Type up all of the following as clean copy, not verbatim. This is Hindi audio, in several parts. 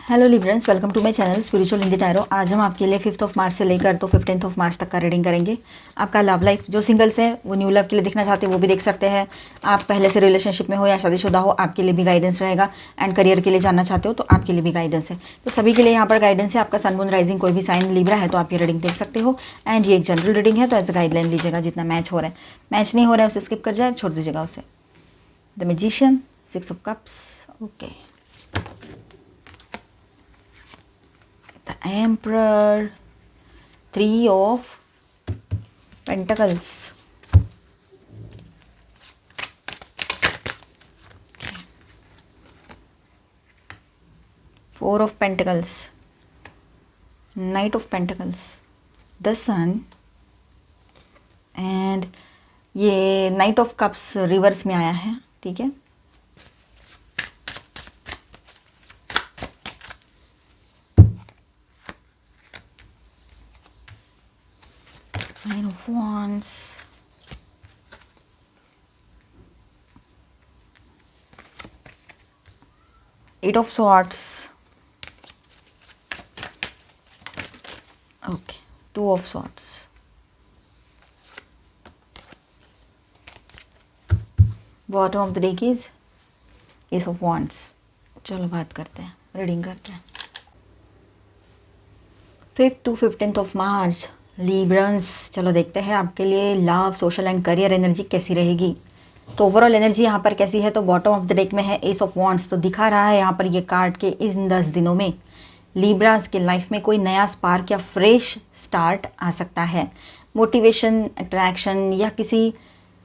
Hello Librans, welcome to my channel spiritual Hindi tarot. आज हम आपके लिए 5 मार्च से लेकर तो 15 मार्च तक का रीडिंग करेंगे। आपका लव लाइफ, जो सिंगल्स हैं वो न्यू लव के लिए देखना चाहते हैं वो भी देख सकते हैं। आप पहले से रिलेशनशिप में हो या शादीशुदा हो, आपके लिए भी गाइडेंस रहेगा। एंड करियर के लिए जानना चाहते हो तो आपके लिए भी गाइडेंस है। तो सभी के लिए यहाँ पर गाइडेंस है। आपका सन मून राइजिंग कोई भी साइन लिब्रा है तो आप ये रीडिंग देख सकते हो। एंड ये एक जनरल रीडिंग है तो एज अ गाइडलाइन लीजिएगा। जितना मैच हो रहा है, मैच नहीं हो रहा है उसे स्किप कर जाए, छोड़ दीजिएगा उसे। The magician, 6 of cups, okay. The Emperor, 3 of Pentacles. 4 of Pentacles, Knight of Pentacles, the Sun, and ये Knight of Cups रिवर्स में आया है, ठीक है। Nine of Wands, Eight of Swords, okay, Two of Swords, bottom of the deck is Ace of Wands। चलो बात करते हैं, रीडिंग करते हैं। 5 to 15 ऑफ मार्च लिब्रंस, चलो देखते हैं आपके लिए love, social and career energy कैसी रहेगी। तो ओवरऑल एनर्जी यहाँ पर कैसी है, तो बॉटम ऑफ द डेक में है एस ऑफ वॉन्ड्स। तो दिखा रहा है यहाँ पर ये कार्ड के इन 10 दिनों में लिब्रास के लाइफ में कोई नया स्पार्क या फ्रेश स्टार्ट आ सकता है। मोटिवेशन, अट्रैक्शन या किसी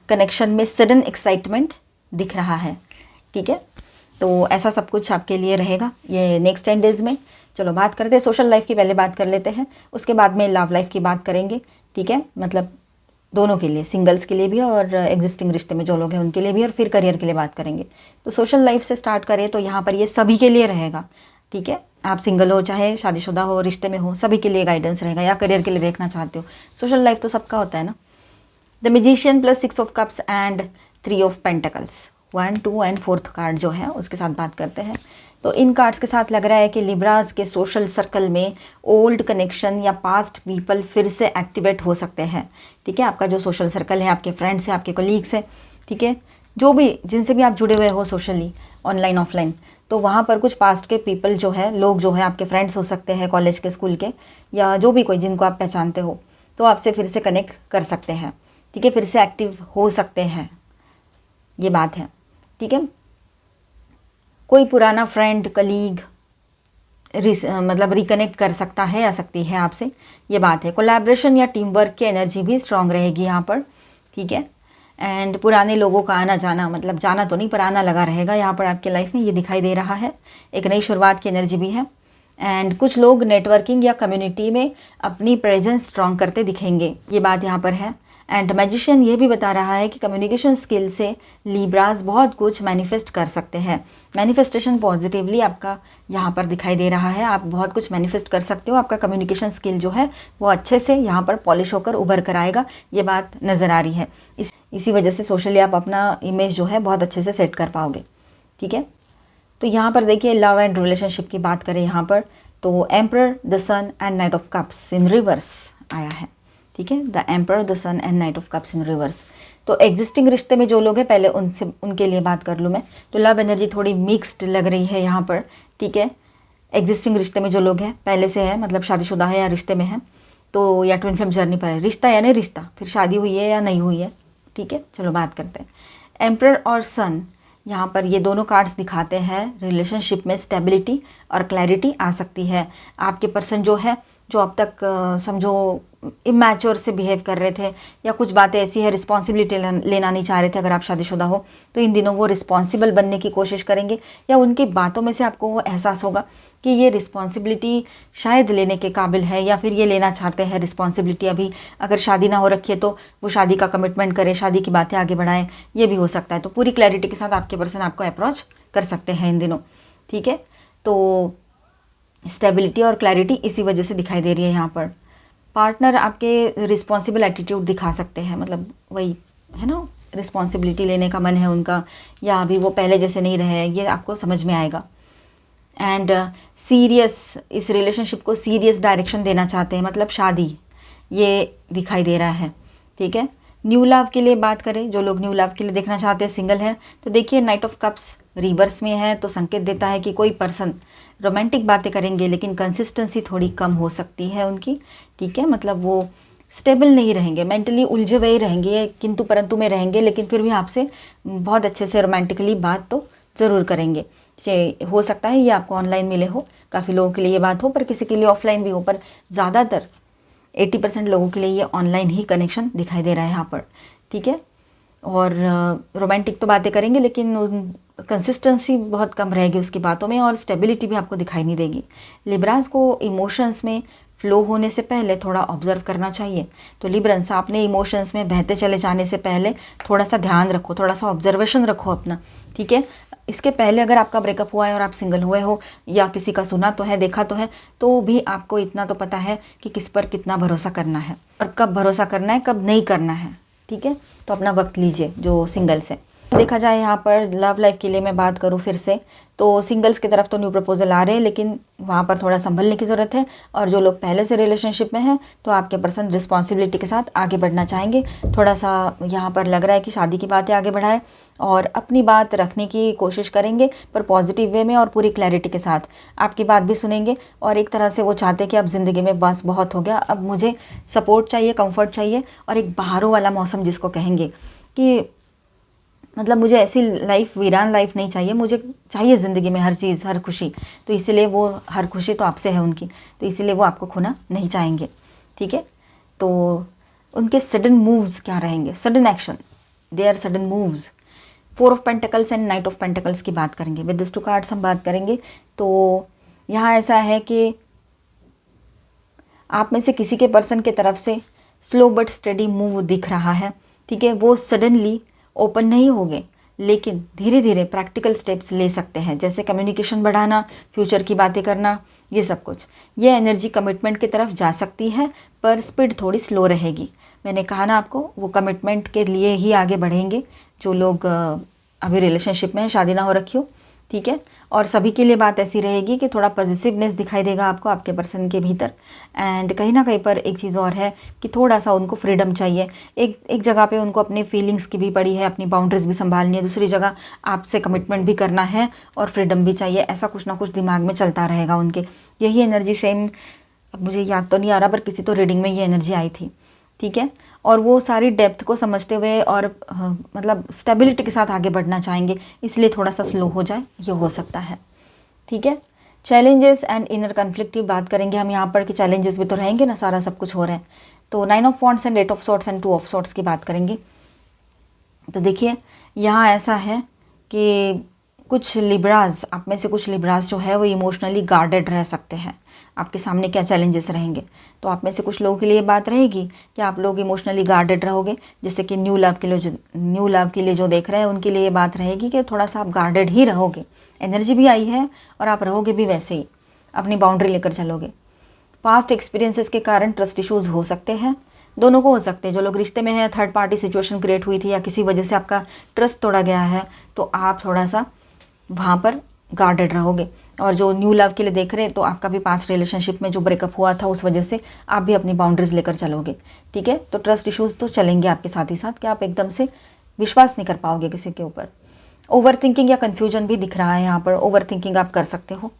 कनेक्शन में सडन एक्साइटमेंट दिख रहा है, ठीक है। तो ऐसा सब कुछ आपके लिए रहेगा ये नेक्स्ट 10 डेज़ में। चलो बात करते हैं सोशल लाइफ की, पहले बात कर लेते हैं, उसके बाद में लव लाइफ की बात करेंगे, ठीक है। मतलब दोनों के लिए, सिंगल्स के लिए भी और एग्जिस्टिंग रिश्ते में जो लोग हैं उनके लिए भी, और फिर करियर के लिए बात करेंगे। तो सोशल लाइफ से स्टार्ट करें तो यहाँ पर ये सभी के लिए रहेगा, ठीक है। आप सिंगल हो चाहे शादीशुदा हो, रिश्ते में हो, सभी के लिए गाइडेंस रहेगा, या करियर के लिए देखना चाहते हो। सोशल लाइफ तो सबका होता है ना। The magician plus 6 of cups and 3 of pentacles, 1, 2 and 4th card जो है उसके साथ बात करते हैं। तो इन कार्ड्स के साथ लग रहा है कि लिब्रास के सोशल सर्कल में ओल्ड कनेक्शन या पास्ट पीपल फिर से एक्टिवेट हो सकते हैं, ठीक है। आपका जो सोशल सर्कल है, आपके फ्रेंड्स हैं, आपके कलीग्स हैं, ठीक है, जो भी जिनसे भी आप जुड़े हुए हो सोशली, ऑनलाइन ऑफलाइन, तो वहाँ पर कुछ पास्ट के पीपल जो है, लोग जो है आपके फ्रेंड्स हो सकते हैं, कॉलेज के, स्कूल के, या जो भी कोई जिनको आप पहचानते हो, तो आपसे फिर से कनेक्ट कर सकते हैं, ठीक है, फिर से एक्टिव हो सकते हैं, ये बात है, ठीक है। कोई पुराना फ्रेंड, कलीग मतलब रिकनेक्ट कर सकता है या सकती है आपसे, ये बात है। कोलैबोरेशन या टीम वर्क की एनर्जी भी स्ट्रांग रहेगी यहाँ पर, ठीक है। एंड पुराने लोगों का आना जाना, मतलब जाना तो नहीं पर आना लगा रहेगा यहाँ पर आपके लाइफ में, ये दिखाई दे रहा है। एक नई शुरुआत की एनर्जी भी है। एंड कुछ लोग नेटवर्किंग या कम्युनिटी में अपनी प्रेजेंस स्ट्रांग करते दिखेंगे, ये बात यहाँ पर है। एंड मैजिशियन ये भी बता रहा है कि कम्युनिकेशन स्किल से लिब्रास बहुत कुछ मैनिफेस्ट कर सकते हैं। मैनिफेस्टेशन पॉजिटिवली आपका यहाँ पर दिखाई दे रहा है, आप बहुत कुछ मैनिफेस्ट कर सकते हो। आपका कम्युनिकेशन स्किल जो है वो अच्छे से यहाँ पर पॉलिश होकर उभर कर आएगा, ये बात नज़र आ रही है। इसी वजह से सोशली आप अपना इमेज जो है बहुत अच्छे से सेट कर पाओगे, ठीक है। तो यहाँ पर देखिए लव एंड रिलेशनशिप की बात करें यहाँ पर, तो emperor, the sun and knight of cups in reverse आया है, ठीक है। The emperor, the sun and knight of cups in reverse. तो एग्जिस्टिंग रिश्ते में जो लोग हैं, पहले उनके लिए बात कर लूँ मैं। तो लव एनर्जी थोड़ी मिक्स्ड लग रही है यहाँ पर, ठीक है। एग्जिस्टिंग रिश्ते में जो लोग हैं, पहले से है, मतलब शादीशुदा है या रिश्ते में है, तो या ट्विन फ्लेम जर्नी पर है, रिश्ता यानी रिश्ता, फिर शादी हुई है या नहीं हुई है, ठीक है। चलो बात करते हैं। एम्परर और सन, यहाँ पर ये दोनों कार्ड्स दिखाते हैं रिलेशनशिप में स्टेबिलिटी और क्लैरिटी आ सकती है। आपके पर्सन जो है, जो अब तक समझो इमैच्योर से बिहेव कर रहे थे, या कुछ बातें ऐसी है रिस्पॉन्सिबिलिटी लेना नहीं चाह रहे थे, अगर आप शादीशुदा हो तो इन दिनों वो रिस्पॉन्सिबल बनने की कोशिश करेंगे, या उनकी बातों में से आपको वो एहसास होगा कि ये रिस्पॉन्सिबिलिटी शायद लेने के काबिल है, या फिर ये लेना चाहते हैं रिस्पॉन्सिबिलिटी। अभी अगर शादी ना हो रखी है तो वो शादी का कमिटमेंट करें, शादी की बातें आगे बढ़ाएं, ये भी हो सकता है। तो पूरी क्लैरिटी के साथ आपके पर्सन आपको अप्रोच कर सकते हैं इन दिनों, ठीक है। तो स्टेबिलिटी और क्लैरिटी इसी वजह से दिखाई दे रही है यहाँ पर। पार्टनर आपके रिस्पॉन्सिबल एटीट्यूड दिखा सकते हैं, मतलब वही है ना, रिस्पॉन्सिबिलिटी लेने का मन है उनका, या अभी वो पहले जैसे नहीं रहे, ये आपको समझ में आएगा। एंड सीरियस, इस रिलेशनशिप को सीरियस डायरेक्शन देना चाहते हैं, मतलब शादी, ये दिखाई दे रहा है। ठीक है, न्यू लव के लिए बात करें, जो लोग न्यू लव के लिए देखना चाहते हैं, सिंगल हैं, तो देखिए नाइट ऑफ कप्स रिवर्स में है, तो संकेत देता है कि कोई पर्सन रोमांटिक बातें करेंगे लेकिन कंसिस्टेंसी थोड़ी कम हो सकती है उनकी। ठीक है, मतलब वो स्टेबल नहीं रहेंगे, मेंटली उलझे हुए ही रहेंगे, किंतु परंतु में रहेंगे, लेकिन फिर भी आपसे बहुत अच्छे से रोमांटिकली बात तो ज़रूर करेंगे। हो सकता है ये आपको ऑनलाइन मिले हो, काफ़ी लोगों के लिए ये बात हो, पर किसी के लिए ऑफलाइन भी हो, पर ज़्यादातर 80% लोगों के लिए ये ऑनलाइन ही कनेक्शन दिखाई दे रहा है यहाँ पर। ठीक है, और रोमांटिक तो बातें करेंगे लेकिन कंसिस्टेंसी बहुत कम रहेगी उसकी बातों में, और स्टेबिलिटी भी आपको दिखाई नहीं देगी। लिब्रास को इमोशंस में फ्लो होने से पहले थोड़ा ऑब्जर्व करना चाहिए। तो लिब्रंस, आपने इमोशंस में बहते चले जाने से पहले थोड़ा सा ध्यान रखो, थोड़ा सा ऑब्जर्वेशन रखो अपना। ठीक है, इसके पहले अगर आपका ब्रेकअप हुआ है और आप सिंगल हुए हो, या किसी का सुना तो है, देखा तो है, तो भी आपको इतना तो पता है कि किस पर कितना भरोसा करना है और कब भरोसा करना है, कब नहीं करना है। ठीक है, तो अपना वक्त लीजिए जो सिंगल्स है। देखा जाए यहाँ पर लव लाइफ के लिए मैं बात करूँ फिर से, तो सिंगल्स की तरफ तो न्यू प्रपोजल आ रहे हैं, लेकिन वहाँ पर थोड़ा संभलने की ज़रूरत है। और जो लोग पहले से रिलेशनशिप में हैं, तो आपके पर्सन रिस्पॉन्सिबिलिटी के साथ आगे बढ़ना चाहेंगे। थोड़ा सा यहाँ पर लग रहा है कि शादी की बातें आगे बढ़ाए और अपनी बात रखने की कोशिश करेंगे, पर पॉजिटिव वे में और पूरी क्लैरिटी के साथ आपकी बात भी सुनेंगे। और एक तरह से वो चाहते हैं कि अब ज़िंदगी में बस बहुत हो गया, अब मुझे सपोर्ट चाहिए, कंफर्ट चाहिए, और एक बहारों वाला मौसम जिसको कहेंगे कि मतलब मुझे ऐसी लाइफ, वीरान लाइफ नहीं चाहिए, मुझे चाहिए ज़िंदगी में हर चीज़, हर खुशी। तो इसीलिए वो हर खुशी तो आपसे है उनकी, तो इसीलिए वो आपको खोना नहीं चाहेंगे। ठीक है, तो उनके सडन मूव्स क्या रहेंगे, sudden action, they are sudden moves. 4 of pentacles and knight of pentacles की बात करेंगे, विद दिस 2 कार्ड्स हम बात करेंगे। तो यहाँ ऐसा है कि आप में से किसी के पर्सन के तरफ से स्लो बट स्टडी मूव दिख रहा है। ठीक है, वो सडनली ओपन नहीं होंगे, लेकिन धीरे धीरे प्रैक्टिकल स्टेप्स ले सकते हैं, जैसे कम्युनिकेशन बढ़ाना, फ्यूचर की बातें करना, ये सब कुछ। ये एनर्जी कमिटमेंट की तरफ जा सकती है, पर स्पीड थोड़ी स्लो रहेगी। मैंने कहा ना आपको, वो कमिटमेंट के लिए ही आगे बढ़ेंगे जो लोग अभी रिलेशनशिप में शादी ना हो रखी हो। ठीक है, और सभी के लिए बात ऐसी रहेगी कि थोड़ा पॉजिटिवनेस दिखाई देगा आपको आपके पर्सन के भीतर। एंड कहीं ना कहीं पर एक चीज़ और है कि थोड़ा सा उनको फ्रीडम चाहिए। एक जगह पे उनको अपनी फीलिंग्स की भी पड़ी है, अपनी बाउंड्रीज भी संभालनी है, दूसरी जगह आपसे कमिटमेंट भी करना है और फ्रीडम भी चाहिए। ऐसा कुछ ना कुछ दिमाग में चलता रहेगा उनके। यही एनर्जी सेम, अब मुझे याद तो नहीं आ रहा, पर किसी तो रीडिंग में ये एनर्जी आई थी। ठीक है, और वो सारी डेप्थ को समझते हुए और मतलब स्टेबिलिटी के साथ आगे बढ़ना चाहेंगे, इसलिए थोड़ा सा स्लो हो जाए, ये हो सकता है। ठीक है, चैलेंजेस एंड इनर कन्फ्लिक्ट की बात करेंगे हम यहाँ पर, कि चैलेंजेस भी तो रहेंगे ना, सारा सब कुछ हो रहा है। तो 9 of wands and 8 of swords and 2 of swords की बात करेंगे। तो देखिए यहाँ ऐसा है कि कुछ लिब्राज, आप में से कुछ लिब्राज जो है वो इमोशनली गार्डेड रह सकते हैं। आपके सामने क्या चैलेंजेस रहेंगे, तो आप में से कुछ लोगों के लिए बात रहेगी कि आप लोग इमोशनली गार्डेड रहोगे। जैसे कि न्यू लव के लिए जो देख रहे हैं उनके लिए ये बात रहेगी कि थोड़ा सा आप गार्डेड ही रहोगे। एनर्जी भी आई है और आप रहोगे भी वैसे ही, अपनी बाउंड्री लेकर चलोगे। पास्ट एक्सपीरियंसेस के कारण ट्रस्ट इश्यूज़ हो सकते हैं, दोनों को हो सकते हैं। जो लोग रिश्ते में हैं, थर्ड पार्टी सिचुएशन क्रिएट हुई थी या किसी वजह से आपका ट्रस्ट तोड़ा गया है, तो आप थोड़ा सा वहाँ पर गार्डेड रहोगे। और जो न्यू लव के लिए देख रहे हैं, तो आपका भी पास्ट रिलेशनशिप में जो ब्रेकअप हुआ था उस वजह से आप भी अपनी बाउंड्रीज लेकर चलोगे। ठीक है, तो ट्रस्ट इश्यूज़ तो चलेंगे आपके साथ ही साथ, कि आप एकदम से विश्वास नहीं कर पाओगे किसी के ऊपर। ओवर थिंकिंग या कन्फ्यूजन भी दिख रहा है यहाँ पर। ओवर थिंकिंग आप कर सकते हो,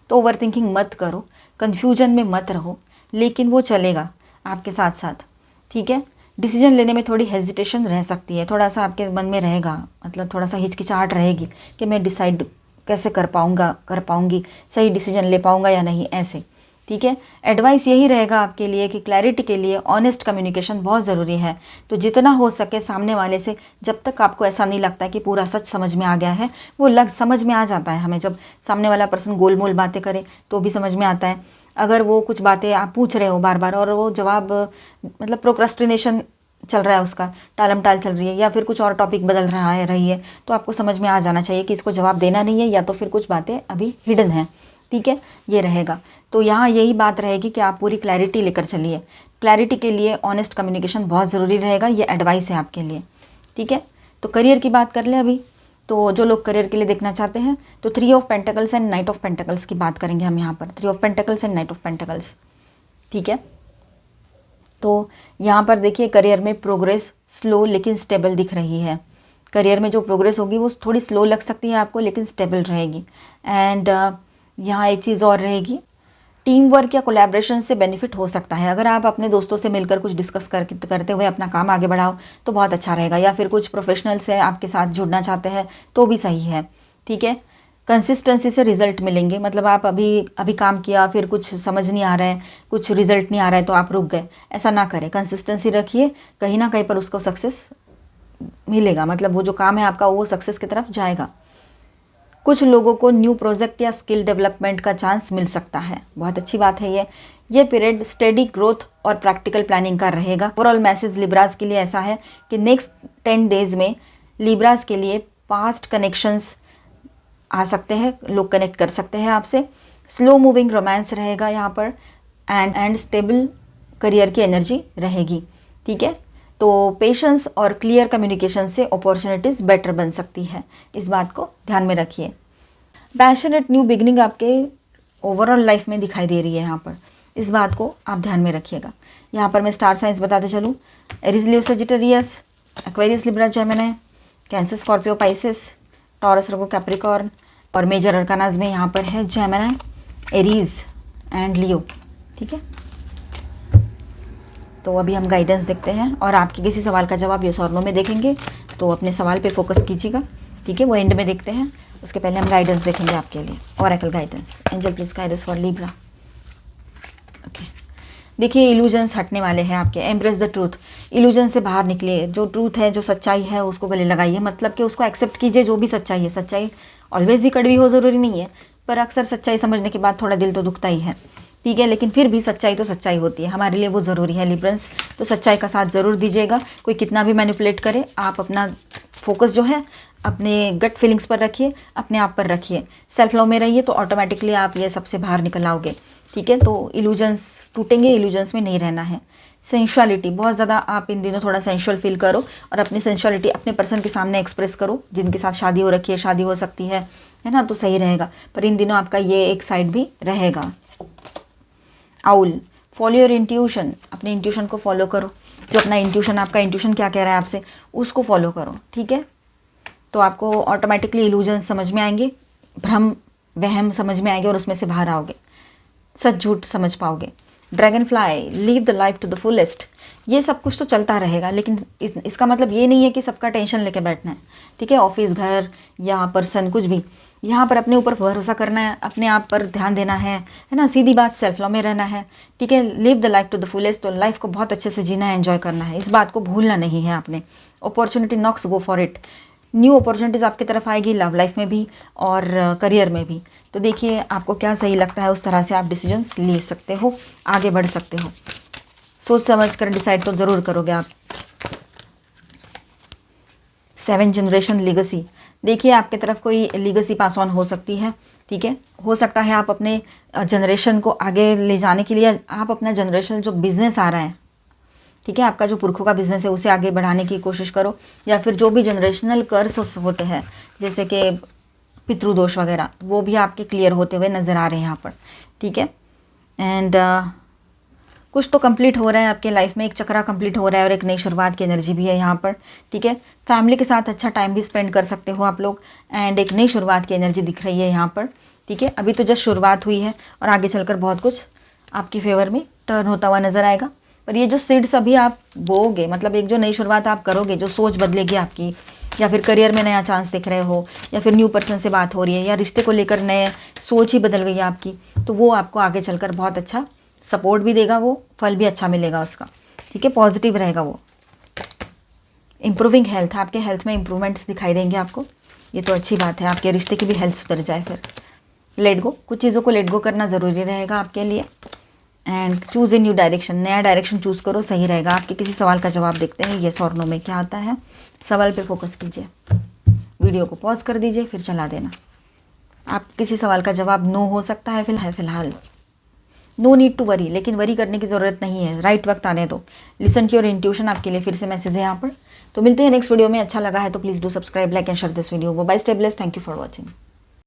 तो ओवर थिंकिंग मत करो, कन्फ्यूजन में मत रहो, लेकिन वो चलेगा आपके साथ साथ। ठीक है, डिसीजन लेने में थोड़ी हेजिटेशन रह सकती है, थोड़ा सा आपके मन में रहेगा, मतलब थोड़ा सा हिचकिचाहट रहेगी कि मैं डिसाइड कैसे कर पाऊँगी, सही डिसीजन ले पाऊँगा या नहीं, ऐसे। ठीक है, एडवाइस यही रहेगा आपके लिए कि क्लैरिटी के लिए ऑनेस्ट कम्युनिकेशन बहुत ज़रूरी है। तो जितना हो सके सामने वाले से, जब तक आपको ऐसा नहीं लगता कि पूरा सच समझ में आ गया है, वो समझ में आ जाता है हमें। जब सामने वाला पर्सन गोल मोल बातें करे तो भी समझ में आता है। अगर वो कुछ बातें आप पूछ रहे हो बार बार और वो जवाब मतलब प्रोक्रेस्टिनेशन चल रहा है, उसका टालम टाल चल रही है, या फिर कुछ और टॉपिक बदल रही है, तो आपको समझ में आ जाना चाहिए कि इसको जवाब देना नहीं है, या तो फिर कुछ बातें अभी हिडन हैं। ठीक है, ये रहेगा। तो यहाँ यही बात रहेगी कि आप पूरी क्लैरिटी लेकर चलिए। क्लैरिटी के लिए ऑनेस्ट कम्युनिकेशन बहुत ज़रूरी रहेगा, ये एडवाइस है आपके लिए। ठीक है, तो करियर की बात कर लें अभी। तो जो लोग करियर के लिए देखना चाहते हैं तो 3 of pentacles and knight of pentacles की बात करेंगे हम यहाँ पर। 3 of pentacles and knight of pentacles, ठीक है। तो यहाँ पर देखिए करियर में प्रोग्रेस स्लो लेकिन स्टेबल दिख रही है। करियर में जो प्रोग्रेस होगी वो थोड़ी स्लो लग सकती है आपको, लेकिन स्टेबल रहेगी। एंड यहाँ एक चीज़ और रहेगी, टीम वर्क या कोलैबोरेशन से बेनिफिट हो सकता है। अगर आप अपने दोस्तों से मिलकर कुछ डिस्कस करते हुए अपना काम आगे बढ़ाओ तो बहुत अच्छा रहेगा, या फिर कुछ प्रोफेशनल से आपके साथ जुड़ना चाहते हैं तो भी सही है, ठीक है। कंसिस्टेंसी से रिजल्ट मिलेंगे, मतलब आप अभी काम किया, फिर कुछ समझ नहीं आ रहा है, कुछ रिजल्ट नहीं आ रहा है तो आप रुक गए, ऐसा ना करें। कंसिस्टेंसी रखिए, कहीं ना कहीं पर उसको सक्सेस मिलेगा, मतलब वो जो काम है आपका वो सक्सेस की तरफ जाएगा। कुछ लोगों को न्यू प्रोजेक्ट या स्किल डेवलपमेंट का चांस मिल सकता है, बहुत अच्छी बात है ये पीरियड स्टडी ग्रोथ और प्रैक्टिकल प्लानिंग का रहेगा। ओवरऑल मैसेज लिब्रास के लिए ऐसा है कि नेक्स्ट 10 डेज में लिब्रास के लिए पास्ट कनेक्शंस आ सकते हैं, लोग कनेक्ट कर सकते हैं आपसे। स्लो मूविंग रोमांस रहेगा यहाँ पर, एंड स्टेबल करियर की एनर्जी रहेगी, ठीक है। तो पेशेंस और क्लियर कम्युनिकेशन से अपॉर्चुनिटीज़ बेटर बन सकती है, इस बात को ध्यान में रखिए। पैशनेट न्यू बिगनिंग आपके ओवरऑल लाइफ में दिखाई दे रही है यहाँ पर, इस बात को आप ध्यान में रखिएगा। यहाँ पर मैं स्टार साइंस बताते चलूँ, Aries Leo Sagittarius, Aquarius Libra Gemini, cancer Scorpio Pisces, Taurus Virgo Capricorn, और मेजर अरकानाज में यहाँ पर है जेमिनी, एरीज एंड लियो, ठीक है। तो अभी हम गाइडेंस देखते हैं और आपके किसी सवाल का जवाब यस और नो में देखेंगे, तो अपने सवाल पे फोकस कीजिएगा, ठीक है। वो एंड में देखते हैं, उसके पहले हम गाइडेंस देखेंगे आपके लिए। Oracle guidance, angel please guide us for Libra. Okay, देखिए इल्यूजन्स हटने वाले हैं आपके। एम्ब्रेस द ट्रूथ, इल्यूजन से बाहर निकलिए, जो ट्रूथ है, जो सच्चाई है उसको गले लगाइए, मतलब कि उसको एक्सेप्ट कीजिए जो भी सच्चाई है। सच्चाई ऑलवेज ही कड़वी हो ज़रूरी नहीं है, पर अक्सर सच्चाई समझने के बाद थोड़ा दिल तो दुखता ही है, ठीक है। लेकिन फिर भी सच्चाई तो सच्चाई होती है, हमारे लिए वो ज़रूरी है लिब्रंस, तो सच्चाई का साथ ज़रूर दीजिएगा। कोई कितना भी मैनिपुलेट करे, आप अपना फोकस जो है अपने गट फीलिंग्स पर रखिए, अपने आप पर रखिए, सेल्फ लव में रहिए, तो ऑटोमेटिकली आप ये सबसे बाहर निकल आओगे, ठीक है। तो इल्यूजन्स टूटेंगे, इल्यूजन्स में नहीं रहना है। सेंशुअलिटी, बहुत ज़्यादा आप इन दिनों थोड़ा सेंशुअल फील करो और अपनी सेंशुअलिटी अपने पर्सन के सामने एक्सप्रेस करो, जिनके साथ शादी हो रखी है, शादी हो सकती है ना, तो सही रहेगा। पर इन दिनों आपका ये एक साइड भी रहेगा। आउल, फॉलो योर इंट्यूशन, अपने इंट्यूशन को फॉलो करो, जो अपना इंट्यूशन, आपका इंट्यूशन क्या कह रहा है आपसे, उसको फॉलो करो, ठीक है। तो आपको ऑटोमेटिकली इल्यूजन समझ में आएंगे, भ्रम वहम समझ में आएंगे और उसमें से बाहर आओगे, सच झूठ समझ पाओगे। Dragon fly, live the life to the fullest, ये सब कुछ तो चलता रहेगा, लेकिन इसका मतलब ये नहीं है कि सबका टेंशन लेके बैठना है, ठीक है। ऑफिस, घर या पर्सन, कुछ भी, यहाँ पर अपने ऊपर भरोसा करना है, अपने आप पर ध्यान देना है ना, सीधी बात, सेल्फ लव में रहना है, ठीक है। Live the life to the fullest, तो लाइफ को बहुत अच्छे से जीना है, एंजॉय करना है, इस बात को भूलना नहीं है आपने। Opportunity knocks, go for it, new opportunities आपकी तरफ आएगी, लव लाइफ में भी और करियर में भी। तो देखिए आपको क्या सही लगता है, उस तरह से आप डिसीजंस ले सकते हो, आगे बढ़ सकते हो। सोच समझ कर डिसाइड तो ज़रूर करोगे आप। 7 जनरेशन लीगेसी, देखिए आपके तरफ कोई लीगेसी पास ऑन हो सकती है, ठीक है। हो सकता है आप अपने जनरेशन को आगे ले जाने के लिए, आप अपना जनरेशन जो बिज़नेस आ रहा है, ठीक है, आपका जो पुरखों का बिज़नेस है उसे आगे बढ़ाने की कोशिश करो, या फिर जो भी जनरेशनल कर्स होते हैं जैसे कि पितृदोष वगैरह, वो भी आपके क्लियर होते हुए नज़र आ रहे हैं यहाँ पर, ठीक है। एंड कुछ तो कंप्लीट हो रहा है आपके लाइफ में, एक चक्रा कंप्लीट हो रहा है और एक नई शुरुआत की एनर्जी भी है यहाँ पर, ठीक है। फैमिली के साथ अच्छा टाइम भी स्पेंड कर सकते हो आप लोग, एंड एक नई शुरुआत की एनर्जी दिख रही है यहाँ पर, ठीक है। अभी तो जस्ट शुरुआत हुई है और आगे चलकर बहुत कुछ आपकी फेवर में टर्न होता हुआ नज़र आएगा। पर ये जो सीड्स अभी आप बोओगे, मतलब एक जो नई शुरुआत आप करोगे, जो सोच बदलेगी आपकी, या फिर करियर में नया चांस दिख रहे हो, या फिर न्यू पर्सन से बात हो रही है, या रिश्ते को लेकर नए सोच ही बदल गई है आपकी, तो वो आपको आगे चलकर बहुत अच्छा सपोर्ट भी देगा, वो फल भी अच्छा मिलेगा उसका, ठीक है। पॉजिटिव रहेगा वो। इम्प्रूविंग हेल्थ, आपके हेल्थ में इंप्रूवमेंट्स दिखाई देंगे आपको, ये तो अच्छी बात है, आपके रिश्ते की भी हेल्थ सुधर जाए। फिर लेट गो, कुछ चीज़ों को लेट गो करना ज़रूरी रहेगा आपके लिए। And choose a new direction, नया डायरेक्शन चूज़ करो, सही रहेगा। आपके किसी सवाल का जवाब देखते हैं, येस और नो में क्या आता है। सवाल पे फोकस कीजिए, वीडियो को पॉज कर दीजिए, फिर चला देना। आप किसी सवाल का जवाब नो हो सकता है फिलहाल। नो नीड टू वरी, लेकिन वरी करने की ज़रूरत नहीं है, राइट वक्त आने दो। लिसन टू योर इंट्यूशन, आपके लिए फिर से मैसेज है यहाँ पर। तो मिलते हैं नेक्स्ट वीडियो में। अच्छा लगा है तो please do subscribe, like and share this video. Bye, stay blessed, thank you for watching.